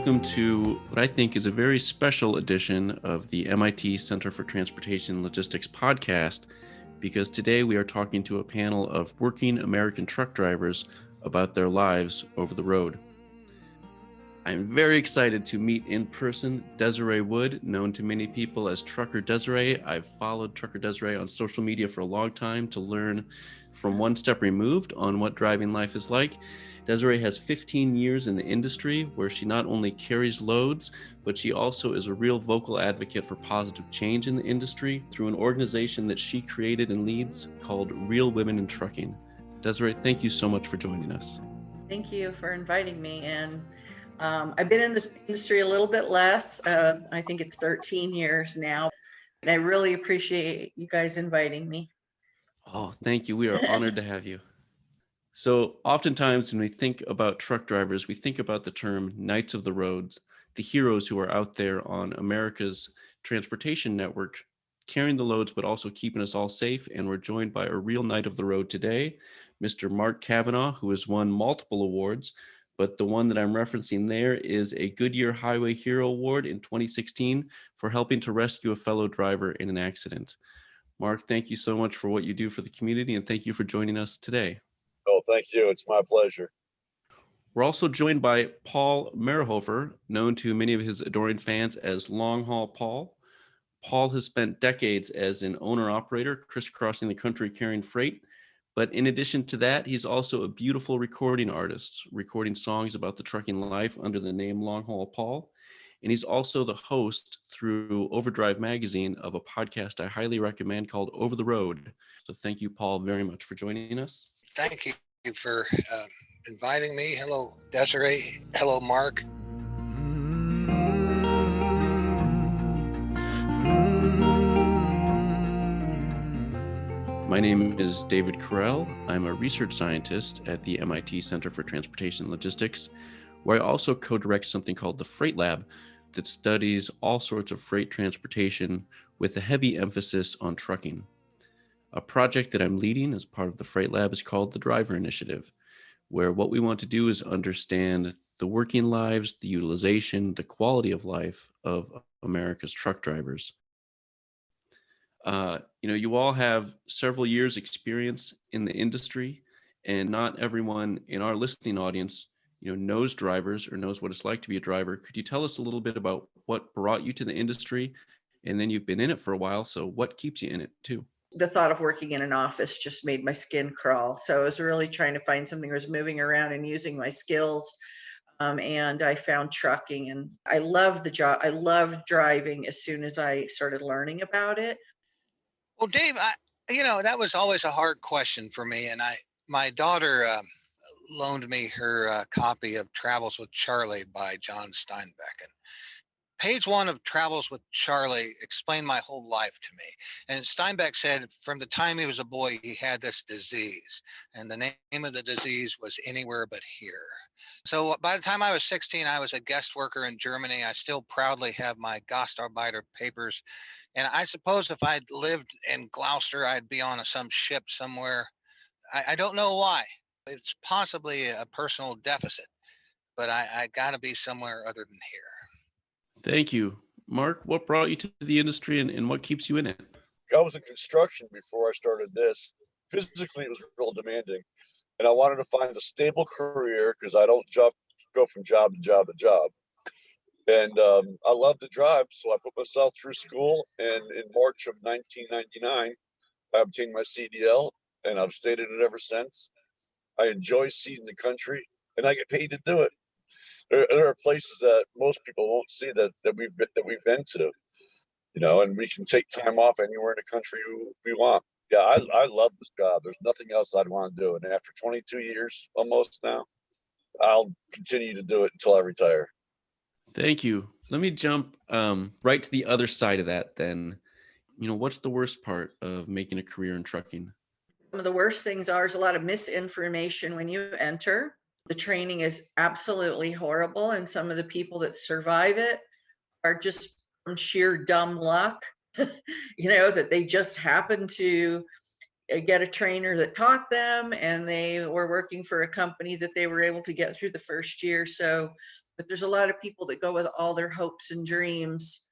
welcome to what I think is a very special edition of the MIT Center for Transportation and Logistics podcast, because today we are talking to a panel of working American truck drivers about their lives over the road. I'm very excited to meet in person Desiree Wood, known to many people as Trucker Desiree. I've followed Trucker Desiree on social media for a long time to learn from one step removed on what driving life is like. Desiree has 15 years in the industry where she not only carries loads, but she also is a real vocal advocate for positive change in the industry through an organization that she created and leads called Real Women in Trucking. Desiree, thank you so much for joining us. Thank you for inviting me. And I've been in the industry a little bit less. I think it's 13 years now. And I really appreciate you guys inviting me. Oh, thank you. We are honored to have you. So oftentimes when we think about truck drivers, we think about the term knights of the roads, the heroes who are out there on America's transportation network, carrying the loads, but also keeping us all safe. And we're joined by a real knight of the road today, Mr. Mark Cavanagh, who has won multiple awards, but the one that I'm referencing there is a Goodyear Highway Hero Award in 2016 for helping to rescue a fellow driver in an accident. Mark, thank you so much for what you do for the community, and thank you for joining us today. Oh, thank you. It's my pleasure. We're also joined by Paul Merhofer, known to many of his adoring fans as Long Haul Paul. Paul has spent decades as an owner-operator, crisscrossing the country carrying freight. But in addition to that, he's also a beautiful recording artist, recording songs about the trucking life under the name Long Haul Paul. And he's also the host through Overdrive Magazine of a podcast I highly recommend called Over the Road. So thank you, Paul, very much for joining us. Thank you for inviting me. Hello, Desiree. Hello, Mark. My name is David Correll. I'm a research scientist at the MIT Center for Transportation and Logistics, where I also co-direct something called the FreightLab that studies all sorts of freight transportation with a heavy emphasis on trucking. A project that I'm leading as part of the FreightLab is called the Driver Initiative, where what we want to do is understand the working lives, the utilization, the quality of life of America's truck drivers. You all have several years experience in the industry, and not everyone in our listening audience, knows drivers or knows what it's like to be a driver. Could you tell us a little bit about what brought you to the industry? And then you've been in it for a while, so what keeps you in it too? The thought of working in an office just made my skin crawl. So I was really trying to find something that was moving around and using my skills. And I found trucking, and I loved the job. I loved driving as soon as I started learning about it. Well, Dave, that was always a hard question for me. And my daughter loaned me her copy of Travels with Charlie by John Steinbeck. And page 1 of Travels with Charlie explained my whole life to me. And Steinbeck said from the time he was a boy, he had this disease. And the name of the disease was Anywhere But Here. So by the time I was 16, I was a guest worker in Germany. I still proudly have my Gastarbeiter papers. And I suppose if I'd lived in Gloucester, I'd be on some ship somewhere. I don't know why. It's possibly a personal deficit, but I got to be somewhere other than here. Thank you. Mark, what brought you to the industry and what keeps you in it? I was in construction before I started this. Physically, it was real demanding. And I wanted to find a stable career because I don't go from job to job to job. And I love to drive, so I put myself through school. And in March of 1999, I obtained my CDL, and I've stayed in it ever since. I enjoy seeing the country, and I get paid to do it. There are places that most people won't see that we've been to, and we can take time off anywhere in the country we want. Yeah, I love this job. There's nothing else I'd want to do. And after 22 years almost now, I'll continue to do it until I retire. Thank you. Let me jump right to the other side of that then. What's the worst part of making a career in trucking? Some of the worst things are there's a lot of misinformation when you enter. The training is absolutely horrible, and some of the people that survive it are just from sheer dumb luck, that they just happened to get a trainer that taught them, and they were working for a company that they were able to get through the first year. So But there's a lot of people that go with all their hopes and dreams,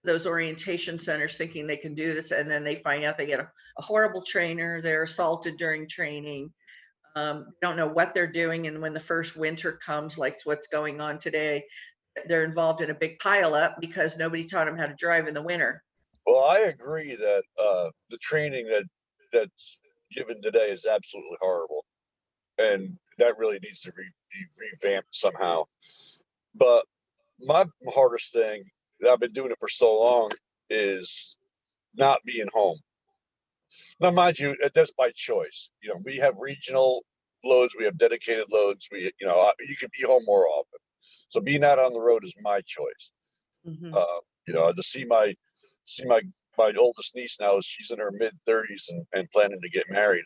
those orientation centers, thinking they can do this, and then they find out they get a horrible trainer, they're assaulted during training, don't know what they're doing, and when the first winter comes, like what's going on today, they're involved in a big pileup because nobody taught them how to drive in the winter. Well, I agree that the training that's given today is absolutely horrible, and that really needs to be revamped somehow. But my hardest thing, that I've been doing it for so long, is not being home. Now, mind you, that's by choice. You know, we have regional loads, we have dedicated loads. You can be home more often. So being out on the road is my choice. Mhm. You know, to see my oldest niece now, she's in her mid-30s and planning to get married.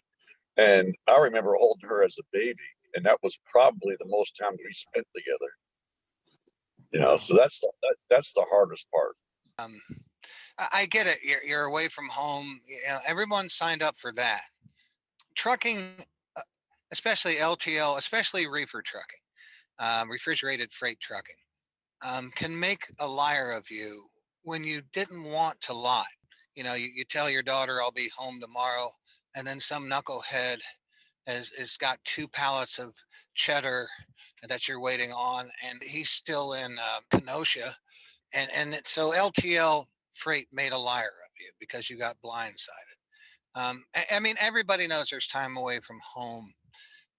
And I remember holding her as a baby, and that was probably the most time we spent together. You know, so that's the hardest part. I get it. You're away from home. You know, everyone signed up for that. Trucking, especially LTL, especially reefer trucking, refrigerated freight trucking, can make a liar of you when you didn't want to lie. You know, you tell your daughter, I'll be home tomorrow, and then some knucklehead has got 2 pallets of cheddar that you're waiting on, and he's still in Kenosha. So LTL freight made a liar of you because you got blindsided. I mean, everybody knows there's time away from home,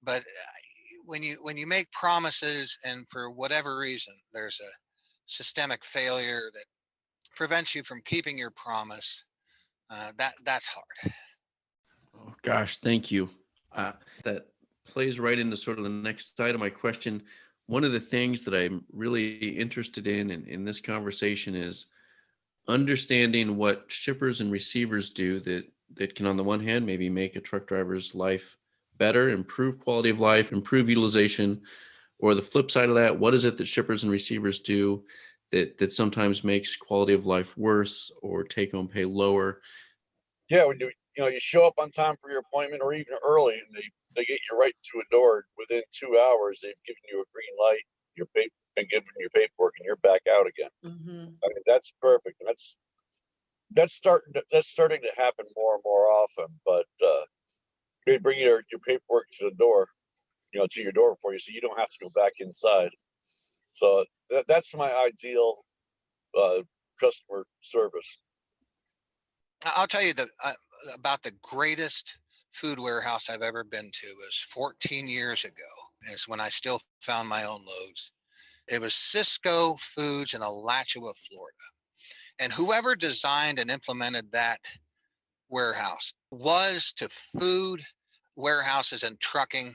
but when you make promises and for whatever reason there's a systemic failure that prevents you from keeping your promise, that's hard. Oh, gosh, thank you. That plays right into sort of the next side of my question. One of the things that I'm really interested in this conversation is understanding what shippers and receivers do that can, on the one hand, maybe make a truck driver's life better, improve quality of life, improve utilization, or the flip side of that, what is it that shippers and receivers do that sometimes makes quality of life worse or take home pay lower? Yeah, when you show up on time for your appointment or even early, and they get you right to a door within 2 hours. They've given you a green light, and given your paperwork, and you're back out again. Mhm. I mean, that's perfect, and that's starting to happen more and more often. But they bring your paperwork to the door, to your door for you, so you don't have to go back inside. So that's my ideal customer service. I'll tell you about the greatest food warehouse I've ever been to was 14 years ago. Is when I still found my own loads. It was Cisco Foods in Alachua, Florida. And whoever designed and implemented that warehouse was to food warehouses and trucking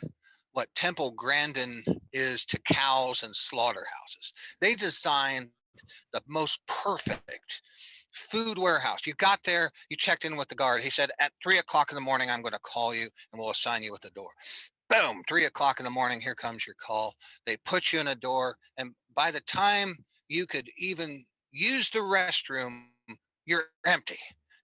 what Temple Grandin is to cows and slaughterhouses. They designed the most perfect food warehouse. You got there, you checked in with the guard. He said, at 3:00 in the morning, I'm going to call you and we'll assign you at the door. Boom, 3:00 in the morning, here comes your call. They put you in a door, and by the time you could even use the restroom, you're empty.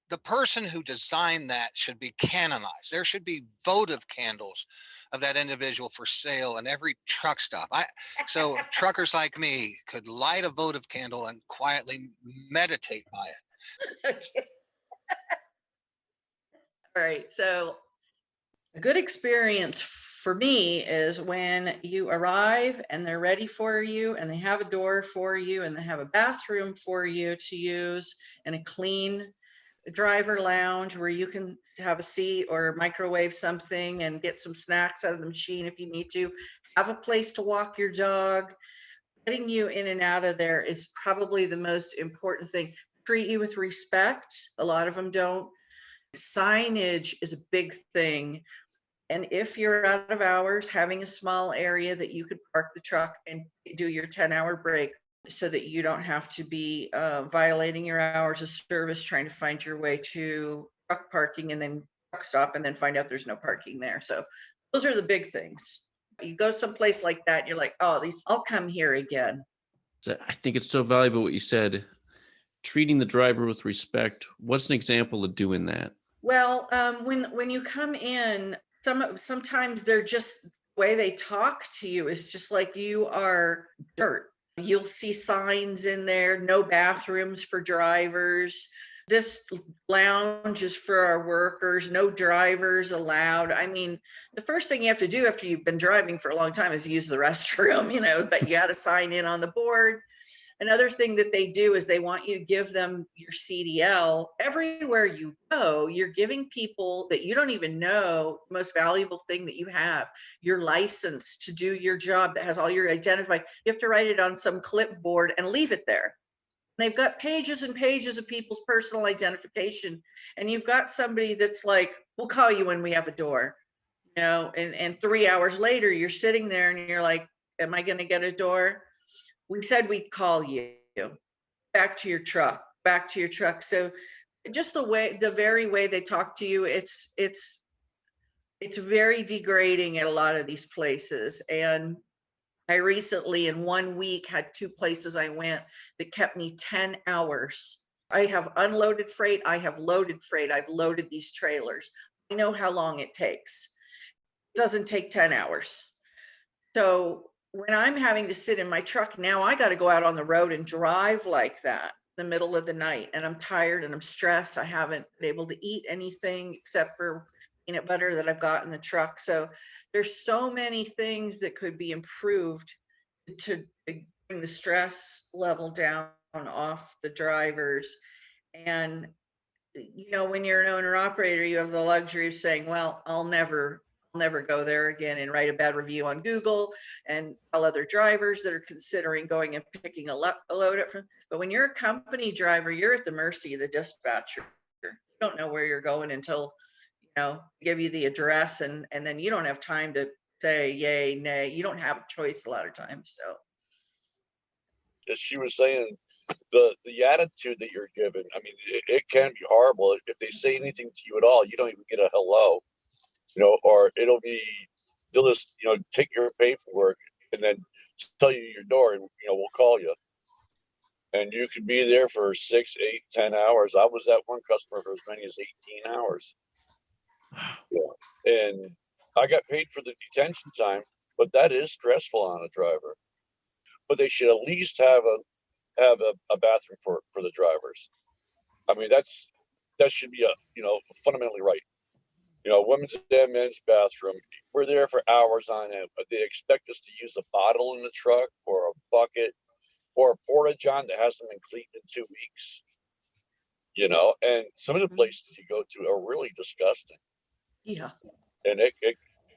The person who designed that should be canonized. There should be votive candles of that individual for sale in every truck stop. So truckers like me could light a votive candle and quietly meditate by it. All right. So a good experience for me is when you arrive and they're ready for you and they have a door for you and they have a bathroom for you to use and a clean driver lounge where you can have a seat or microwave something and get some snacks out of the machine if you need to, have a place to walk your dog. Getting you in and out of there is probably the most important thing. Treat you with respect. A lot of them don't. Signage is a big thing. And if you're out of hours, having a small area that you could park the truck and do your 10-hour break so that you don't have to be violating your hours of service, trying to find your way to truck parking and then truck stop and then find out there's no parking there. So those are the big things. You go someplace like that, you're like, oh, I'll come here again. So I think it's so valuable what you said, treating the driver with respect. What's an example of doing that? Well, when you come in, sometimes they're just the way they talk to you is just like you are dirt. You'll see signs in there, no bathrooms for drivers. This lounge is for our workers, no drivers allowed. I mean, the first thing you have to do after you've been driving for a long time is use the restroom, but you got to sign in on the board. Another thing that they do is they want you to give them your CDL. Everywhere you go, you're giving people that you don't even know the most valuable thing that you have, your license to do your job that has all your identify. You have to write it on some clipboard and leave it there. They've got pages and pages of people's personal identification. And you've got somebody that's like, we'll call you when we have a door, and 3 hours later, you're sitting there and you're like, am I going to get a door? We said we'd call you. Back to your truck, back to your truck. So just the very way they talk to you, it's very degrading at a lot of these places. And I recently, in 1 week, had 2 places I went that kept me 10 hours. I have unloaded freight. I have loaded freight. I've loaded these trailers. I know how long it takes. It doesn't take 10 hours. So when I'm having to sit in my truck now, I got to go out on the road and drive like that in the middle of the night. And I'm tired and I'm stressed. I haven't been able to eat anything except for peanut butter that I've got in the truck. So there's so many things that could be improved to bring the stress level down off the drivers. And when you're an owner operator, you have the luxury of saying, well, I'll never go there again and write a bad review on Google and tell other drivers that are considering going and picking a load up from. But when you're a company driver, you're at the mercy of the dispatcher. You don't know where you're going until, give you the address, and then you don't have time to say yay, nay. You don't have a choice a lot of times. So as she was saying, the attitude that you're given, I mean, it can be horrible. If they say anything to you at all, you don't even get a hello, or they'll just, take your paperwork and then tell you your door, and, we'll call you. And you could be there for 6, 8, 10 hours. I was at one customer for as many as 18 hours. Yeah. And I got paid for the detention time, but that is stressful on a driver. But they should at least have a bathroom for the drivers. I mean, that should be fundamentally right. Women's and men's bathroom. We're there for hours on end, but they expect us to use a bottle in the truck or a bucket or a porta john that hasn't been cleaned in 2 weeks. And some of the places you go to are really disgusting. yeah. And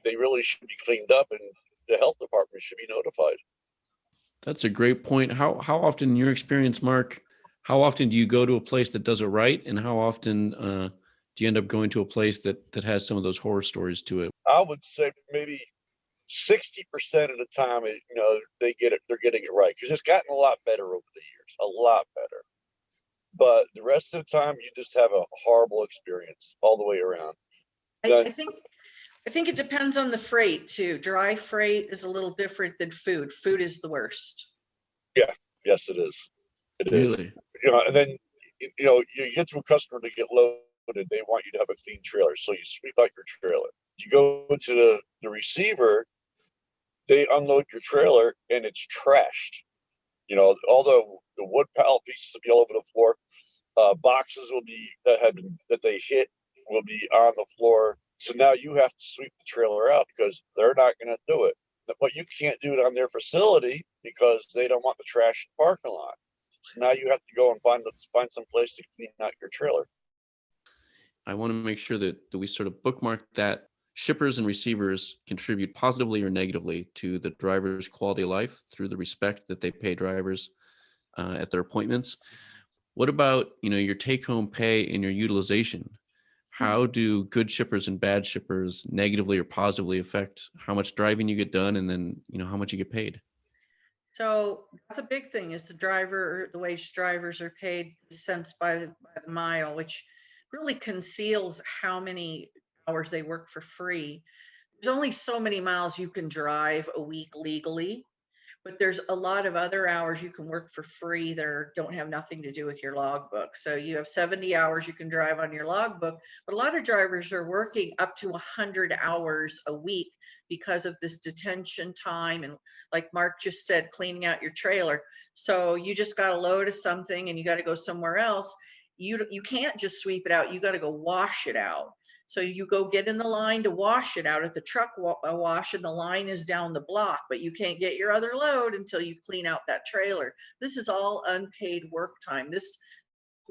they really should be cleaned up, and the health department should be notified. That's a great point. How often, in your experience, Mark, how often do you go to a place that does it right, and how often do you end up going to a place that has some of those horror stories to it? I would say maybe 60% of the time, they're getting it right, because it's gotten a lot better over the years, a lot better. But the rest of the time, you just have a horrible experience all the way around. I think it depends on the freight too. Dry freight is a little different than food. Food is the worst. Yeah, yes, it is. It is. Really? And then you get to a customer to get loaded, they want you to have a clean trailer, so you sweep out your trailer. You go to the receiver, they unload your trailer and it's trashed. All the wood pallet pieces will be all over the floor. Boxes that they hit will be on the floor. So now you have to sweep the trailer out because they're not going to do it. But you can't do it on their facility because they don't want the trash in the parking lot. So now you have to go and find some place to clean out your trailer. I want to make sure that we sort of bookmark that shippers and receivers contribute positively or negatively to the driver's quality of life through the respect that they pay drivers at their appointments. What about, your take-home pay and your utilization? How do good shippers and bad shippers negatively or positively affect how much driving you get done, and then, how much you get paid? So that's a big thing, is the wage drivers are paid cents by the mile, which really conceals how many hours they work for free. There's only so many miles you can drive a week legally. But there's a lot of other hours you can work for free that don't have nothing to do with your logbook. So you have 70 hours you can drive on your logbook, but a lot of drivers are working up to 100 hours a week because of this detention time. And like Mark just said, cleaning out your trailer. So you just got a load of something and you got to go somewhere else. You can't just sweep it out. You got to go wash it out. So you go get in the line to wash it out at the truck wash, and the line is down the block, but you can't get your other load until you clean out that trailer. This is all unpaid work time. This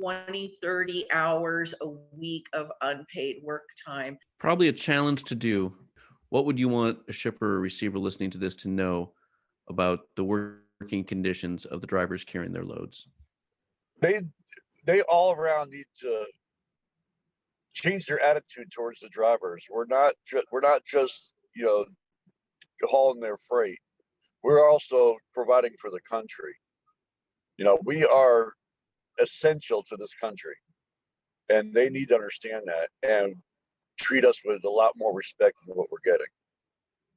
20, 30 hours a week of unpaid work time. Probably a challenge to do. What would you want a shipper or receiver listening to this to know about the working conditions of the drivers carrying their loads? They all around need to change their attitude towards the drivers. We're not just hauling their freight. We're also providing for the country. We are essential to this country, and they need to understand that and treat us with a lot more respect than what we're getting.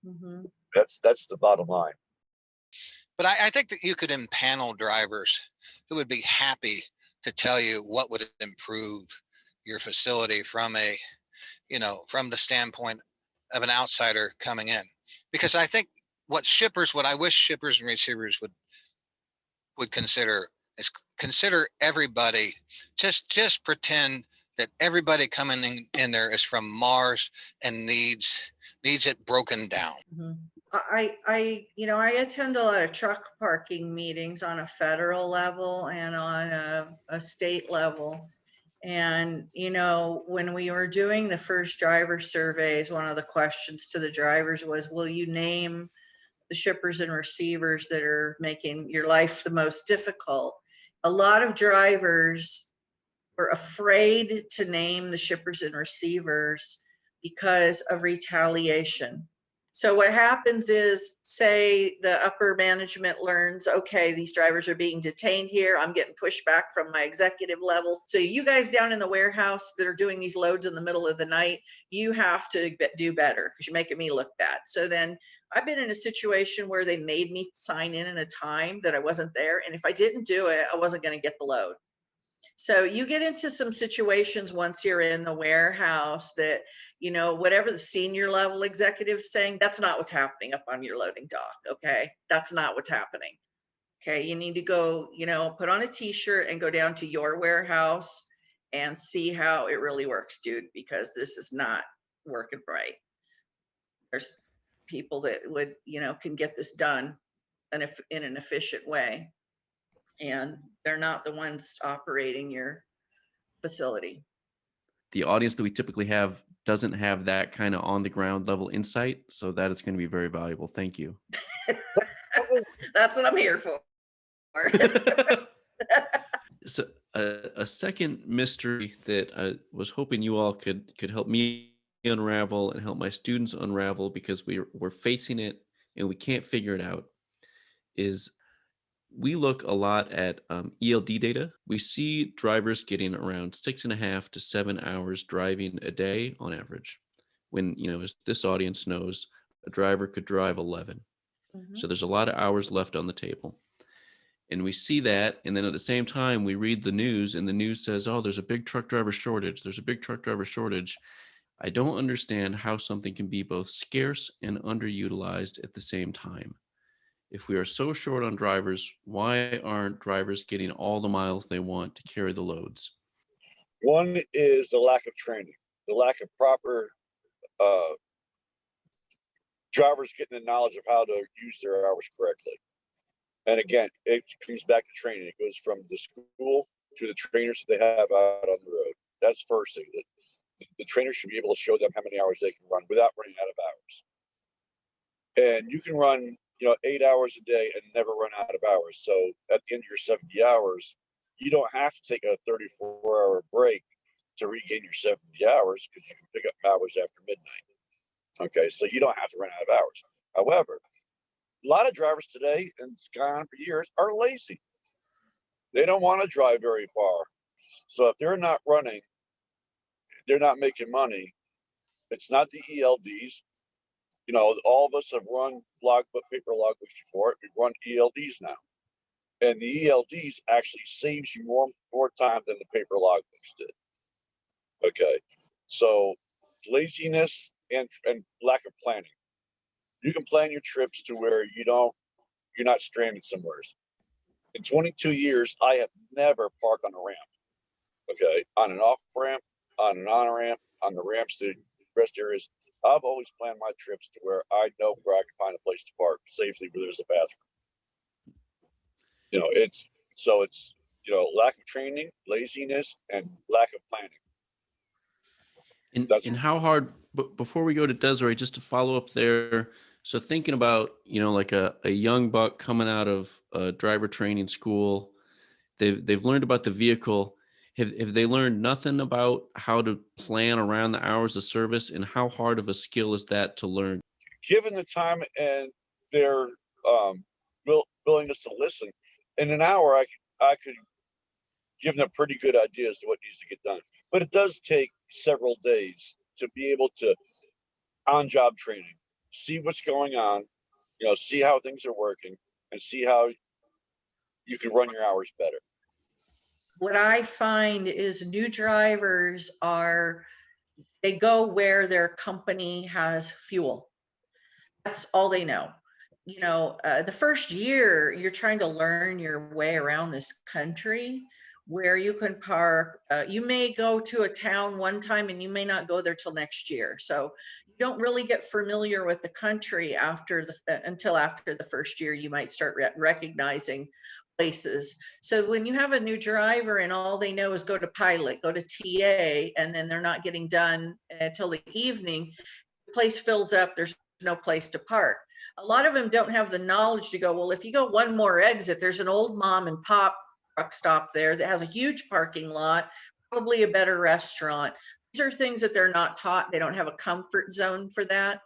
Mm-hmm. That's the bottom line. But I think that you could impanel drivers who would be happy to tell you what would improve your facility from from the standpoint of an outsider coming in. Because I think what I wish shippers and receivers would consider is consider everybody, just pretend that everybody coming in there is from Mars and needs it broken down. Mm-hmm. I attend a lot of truck parking meetings on a federal level and on a state level. And, when we were doing the first driver surveys, one of the questions to the drivers was, will you name the shippers and receivers that are making your life the most difficult? A lot of drivers were afraid to name the shippers and receivers because of retaliation. So what happens is, say the upper management learns, okay, these drivers are being detained here. I'm getting pushback from my executive level. So you guys down in the warehouse that are doing these loads in the middle of the night, you have to do better because you're making me look bad. So then I've been in a situation where they made me sign in a time that I wasn't there. And if I didn't do it, I wasn't going to get the load. So you get into some situations once you're in the warehouse that, whatever the senior level executive's saying, that's not what's happening up on your loading dock. Okay. That's not what's happening. Okay. You need to go, put on a t-shirt and go down to your warehouse and see how it really works, dude, because this is not working right. There's people that would, can get this done in an efficient way. And they're not the ones operating your facility. The audience that we typically have doesn't have that kind of on the ground level insight. So that is going to be very valuable. Thank you. That's what I'm here for. So a second mystery that I was hoping you all could help me unravel and help my students unravel, because we're facing it and we can't figure it out, is we look a lot at ELD data. We see drivers getting around 6.5 to 7 hours driving a day on average. When, as this audience knows, a driver could drive 11. Mm-hmm. So there's a lot of hours left on the table. And we see that. And then at the same time, we read the news and the news says, oh, there's a big truck driver shortage. There's a big truck driver shortage. I don't understand how something can be both scarce and underutilized at the same time. If we are so short on drivers, why aren't drivers getting all the miles they want to carry the loads? One is the lack of training, the lack of proper drivers getting the knowledge of how to use their hours correctly. And again, it comes back to training. It goes from the school to the trainers that they have out on the road. That's first thing. The trainer should be able to show them how many hours they can run without running out of hours. And you can run 8 hours a day and never run out of hours. So at the end of your 70 hours, you don't have to take a 34-hour break to regain your 70 hours because you can pick up hours after midnight. Okay, so you don't have to run out of hours. However, a lot of drivers today, and it's gone on for years, are lazy. They don't want to drive very far. So if they're not running, they're not making money. It's not the ELDs. You know, all of us have run logbook, paper logbooks before. We've run ELDs now. And the ELDs actually saves you more time than the paper logbooks did. Okay. So laziness and lack of planning. You can plan your trips to where you're not stranded somewhere. In 22 years, I have never parked on a ramp. Okay. On an off ramp, on an on ramp, on the ramps to rest areas. I've always planned my trips to where I know where I can find a place to park safely where there's a bathroom. You know, it's lack of training, laziness, and lack of planning. And how hard, but before we go to Desiree, just to follow up there. So thinking about, like a young buck coming out of a driver training school, they've learned about the vehicle. Have they learned nothing about how to plan around the hours of service, and how hard of a skill is that to learn? Given the time and their willingness to listen, in an hour, I could give them pretty good ideas to what needs to get done. But it does take several days to be able to on-job training, see what's going on, see how things are working, and see how you can run your hours better. What I find is new drivers they go where their company has fuel. That's all they know. The first year you're trying to learn your way around this country where you can park. You may go to a town one time and you may not go there till next year. So you don't really get familiar with the country until after the first year. You might start recognizing places. So when you have a new driver and all they know is go to pilot, go to TA, and then they're not getting done until the evening, the place fills up, there's no place to park. A lot of them don't have the knowledge to go, well, if you go one more exit, there's an old mom and pop truck stop there that has a huge parking lot, probably a better restaurant. These are things that they're not taught. They don't have a comfort zone for that.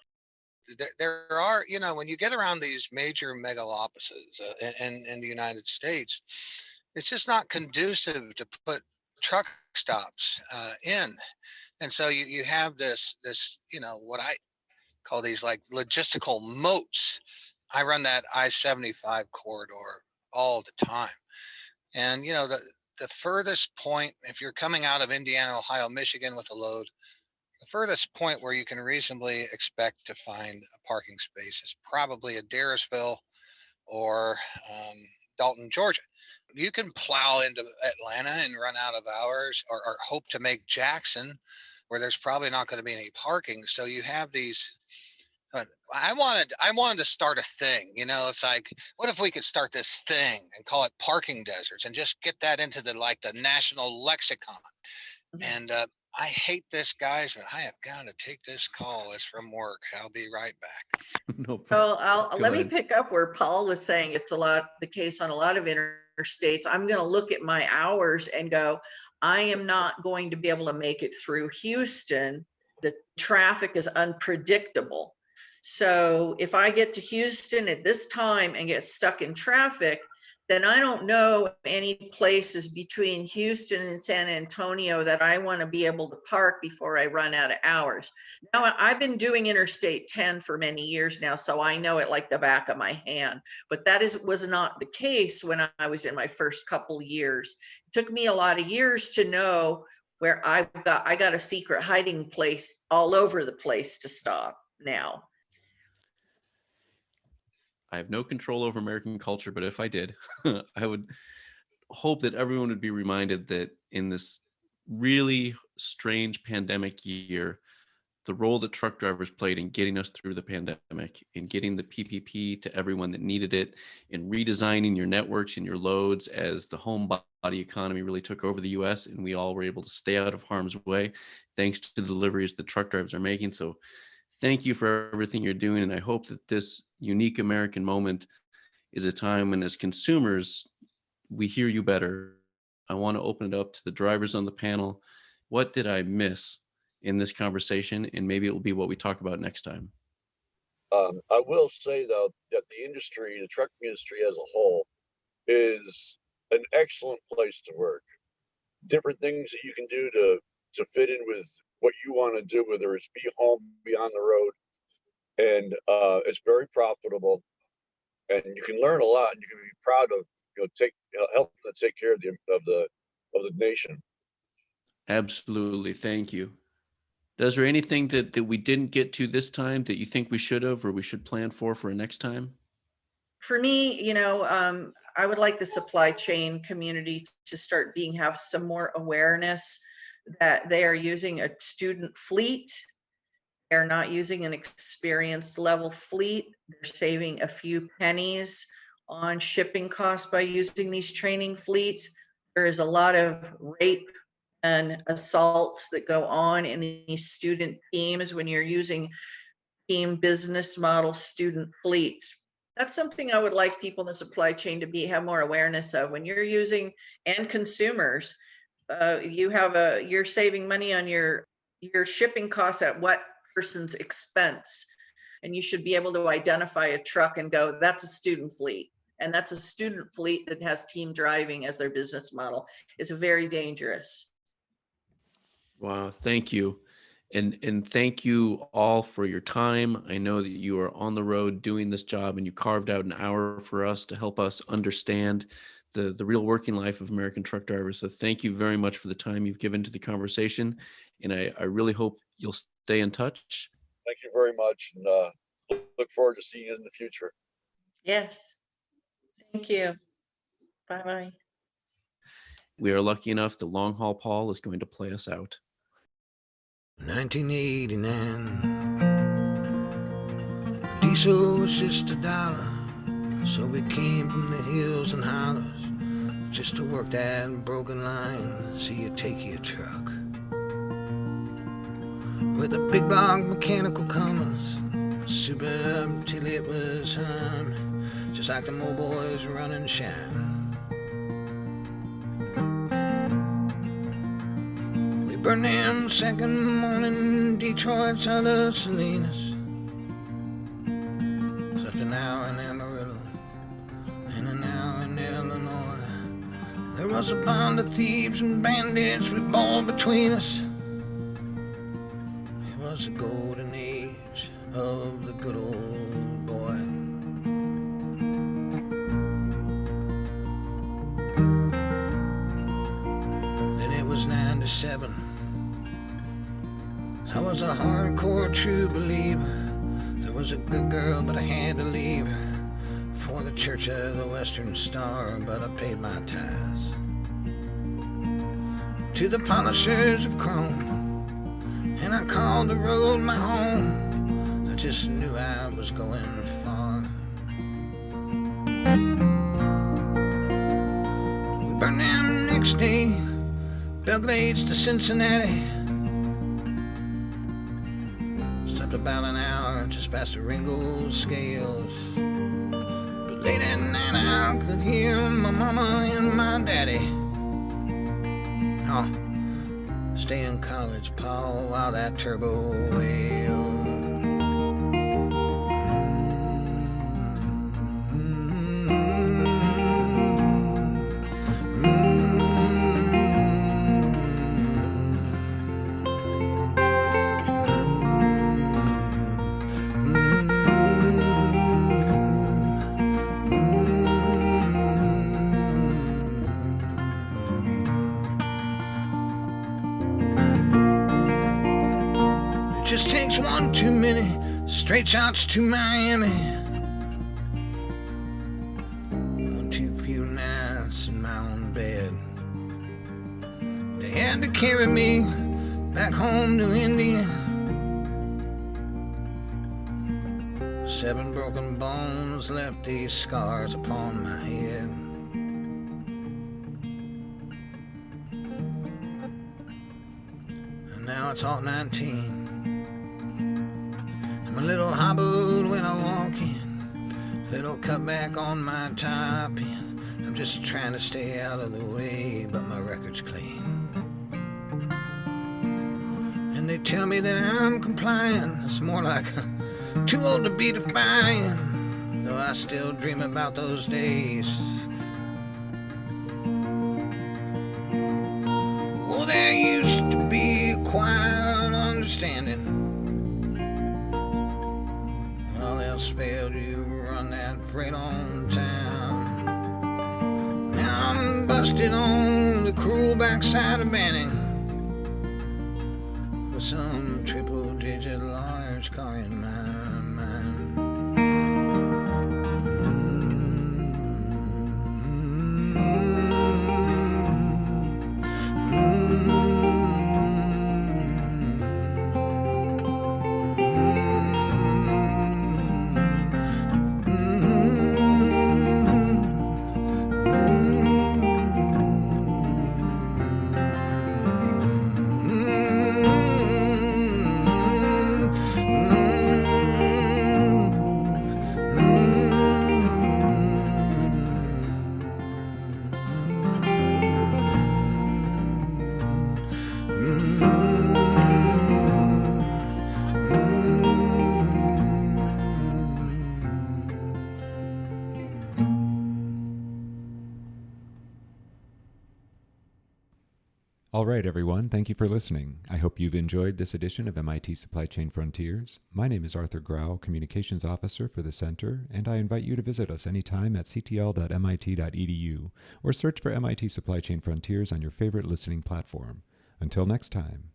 There are, when you get around these major megalopolises in the United States, it's just not conducive to put truck stops in. And so you have this, what I call these like logistical moats. I run that I-75 corridor all the time. And, the furthest point, if you're coming out of Indiana, Ohio, Michigan with a load, the furthest point where you can reasonably expect to find a parking space is probably Adairsville or Dalton, Georgia. You can plow into Atlanta and run out of hours, or hope to make Jackson, where there's probably not going to be any parking. So you have these. I wanted to start a thing. It's like, what if we could start this thing and call it parking deserts and just get that into the national lexicon? And I hate this, guys, but I have got to take this call. It's from work. I'll be right back. No problem. So let me pick up where Paul was saying it's the case on a lot of interstates. I'm going to look at my hours and go, I am not going to be able to make it through Houston. The traffic is unpredictable. So if I get to Houston at this time and get stuck in traffic, then I don't know any places between Houston and San Antonio that I want to be able to park before I run out of hours. Now, I've been doing Interstate 10 for many years now, so I know it like the back of my hand. But that was not the case when I was in my first couple years. It took me a lot of years to know where I got a secret hiding place all over the place to stop now. I have no control over American culture, but if I did, I would hope that everyone would be reminded that in this really strange pandemic year, the role that truck drivers played in getting us through the pandemic, in getting the PPP to everyone that needed it, in redesigning your networks and your loads as the home body economy really took over the US and we all were able to stay out of harm's way, thanks to the deliveries that truck drivers are making. So thank you for everything you're doing. And I hope that this unique American moment is a time when, as consumers, we hear you better. I want to open it up to the drivers on the panel. What did I miss in this conversation? And maybe it will be what we talk about next time. I will say, though, that the trucking industry as a whole, is an excellent place to work. Different things that you can do to fit in with what you want to do, whether it's be home, be on the road. and it's very profitable, and you can learn a lot, and you can be proud of help to take care of the nation. Absolutely. Thank you. Is there anything that we didn't get to this time that you think we should have or we should plan for a next time? For me, I would like the supply chain community to have some more awareness that they are using a student fleet. They're not using an experienced level fleet. They're saving a few pennies on shipping costs by using these training fleets. There is a lot of rape and assaults that go on in these student teams when you're using team business model student fleets. That's something I would like people in the supply chain to have more awareness of. When you're using, and consumers, you're saving money on your shipping costs at what person's expense, and you should be able to identify a truck and go, that's a student fleet, and that's a student fleet that has team driving as their business model. It's very dangerous. Wow, thank you. And thank you all for your time. I know that you are on the road doing this job, and you carved out an hour for us to help us understand the real working life of American truck drivers. So thank you very much for the time you've given to the conversation. And I really hope you'll stay in touch. Thank you very much, and look forward to seeing you in the future. Yes. Thank you. Bye-bye. We are lucky enough that Long Haul Paul is going to play us out. 1989. Diesel was just $1, so we came from the hills and hollers just to work that broken line. See you take your truck with a big block mechanical Cummins, super up till it was humming, just like the old boys running shine. Burned them second morning, Detroit, south of Salinas. Slept an hour in Amarillo and an hour in Illinois. There was a band of thieves and bandits with ball between us. It was the golden age of the good old boy. Then it was 97. I was a hardcore true believer. There was a good girl, but I had to leave her for the Church of the Western Star, but I paid my tithes to the polishers of chrome, and I called the road my home. I just knew I was going far. We burned them next day, Belgrade to Cincinnati. About an hour just past the Ringo scales, but late at night I could hear my mama and my daddy. Oh, stay in college, Paul, while that turbo wailed. Just takes one too many straight shots to Miami. One too few nights in my own bed. They had to carry me back home to India. 7 broken bones left these scars upon my head. And now it's all 19. I'm a little hobbled when I walk in, little cutback on my top end. I'm just trying to stay out of the way, but my record's clean. And they tell me that I'm compliant. It's more like too old to be defiant, though I still dream about those days. Oh, there used to be a quiet understanding freight on town. Now I'm busted on the cruel backside of Banning with some triple-digit large car in my mind. All right, everyone. Thank you for listening. I hope you've enjoyed this edition of MIT Supply Chain Frontiers. My name is Arthur Grau, Communications Officer for the Center, and I invite you to visit us anytime at ctl.mit.edu or search for MIT Supply Chain Frontiers on your favorite listening platform. Until next time.